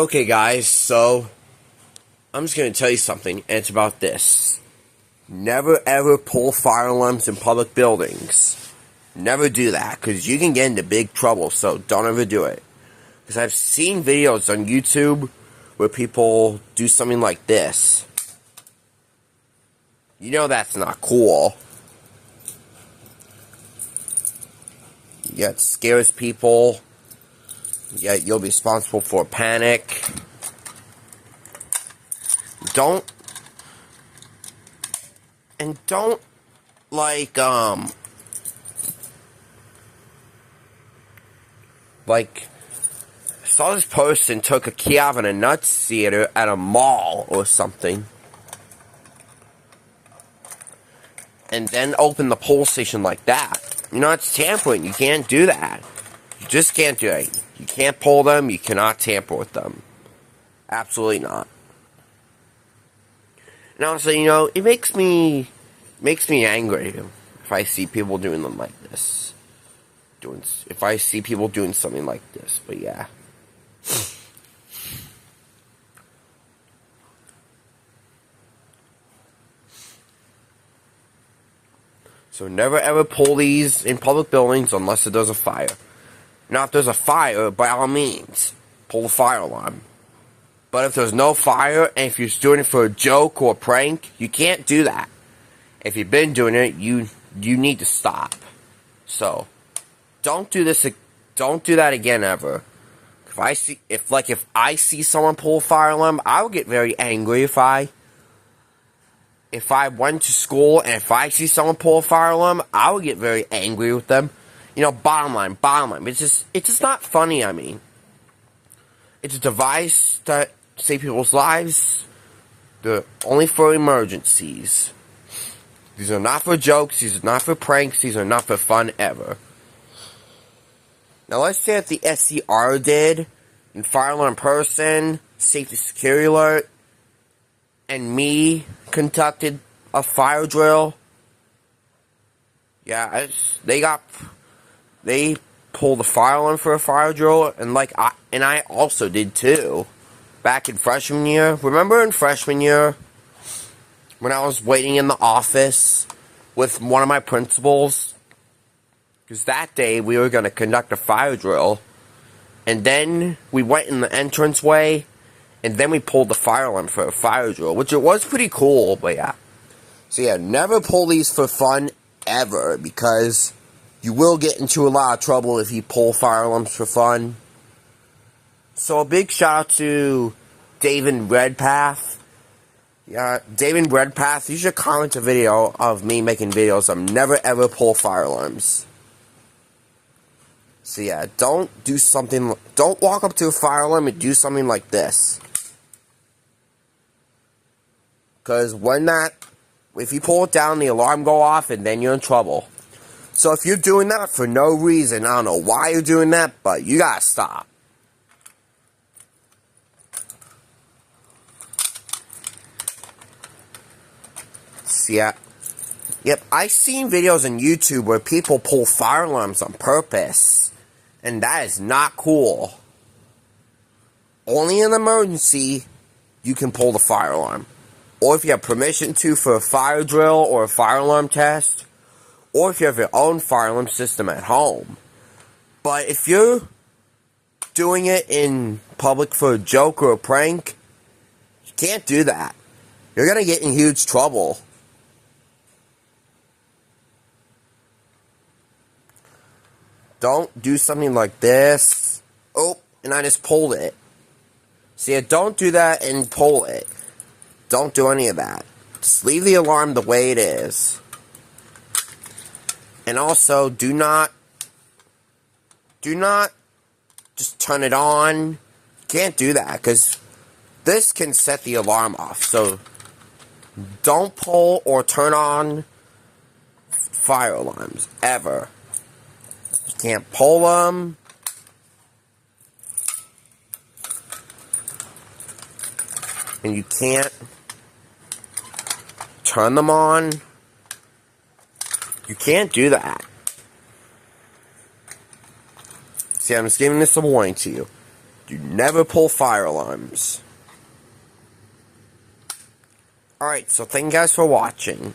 Okay, guys, so I'm just going to tell you something, and it's about this. Never ever pull fire alarms in public buildings. Never do that, because you can get into big trouble, so don't ever do it. Because I've seen videos on YouTube where people do something like this. You know that's not cool. Yeah, it scares people. Yeah, you'll be responsible for panic. Don't like saw this person took a key out of a nuts theater at a mall or something, and then opened the pole station like that. You know, it's tampering. You can't do that. You just can't do it. You can't pull them. You cannot tamper with them. Absolutely not. And also, you know, it makes me angry if I see people doing them like this. If I see people doing something like this, but yeah. So never ever pull these in public buildings unless there's a fire. Now, if there's a fire, by all means, pull the fire alarm. But if there's no fire, and if you're doing it for a joke or a prank, you can't do that. If you've been doing it, you need to stop. So, don't do this. Don't do that again ever. If I see someone pull a fire alarm, I would get very angry if I went to school and if I see someone pull a fire alarm, I would get very angry with them. You know, bottom line. It's just not funny. I mean, it's a device that saves people's lives. They're only for emergencies. These are not for jokes. These are not for pranks. These are not for fun ever. Now let's say that the SCR did, and fire alarm person, safety security alert, and me conducted a fire drill. Yeah, they pulled the fire alarm for a fire drill, and I also did too. Back in freshman year. Remember in freshman year when I was waiting in the office with one of my principals? Because that day we were going to conduct a fire drill, and then we went in the entranceway, and then we pulled the fire alarm for a fire drill, which it was pretty cool, but yeah. So yeah, never pull these for fun ever, because you will get into a lot of trouble if you pull fire alarms for fun. So a big shout out to David Redpath. Yeah, David Redpath, you should comment a video of me making videos of never ever pull fire alarms. So yeah, don't walk up to a fire alarm and do something like this. Because if you pull it down, the alarm go off and then you're in trouble. So if you're doing that for no reason, I don't know why you're doing that, but you gotta stop. Yeah. Yep, I've seen videos on YouTube where people pull fire alarms on purpose. And that is not cool. Only in an emergency, you can pull the fire alarm. Or if you have permission to for a fire drill or a fire alarm test. Or if you have your own fire alarm system at home. But if you're doing it in public for a joke or a prank, you can't do that. You're going to get in huge trouble. Don't do something like this. Oh, and I just pulled it. See, don't do that and pull it. Don't do any of that. Just leave the alarm the way it is. And also, do not just turn it on. Can't do that, because this can set the alarm off. So, don't pull or turn on fire alarms, ever. You can't pull them. And you can't turn them on. You can't do that. See, I'm just giving this a warning to you. Do never pull fire alarms. Alright, so thank you guys for watching.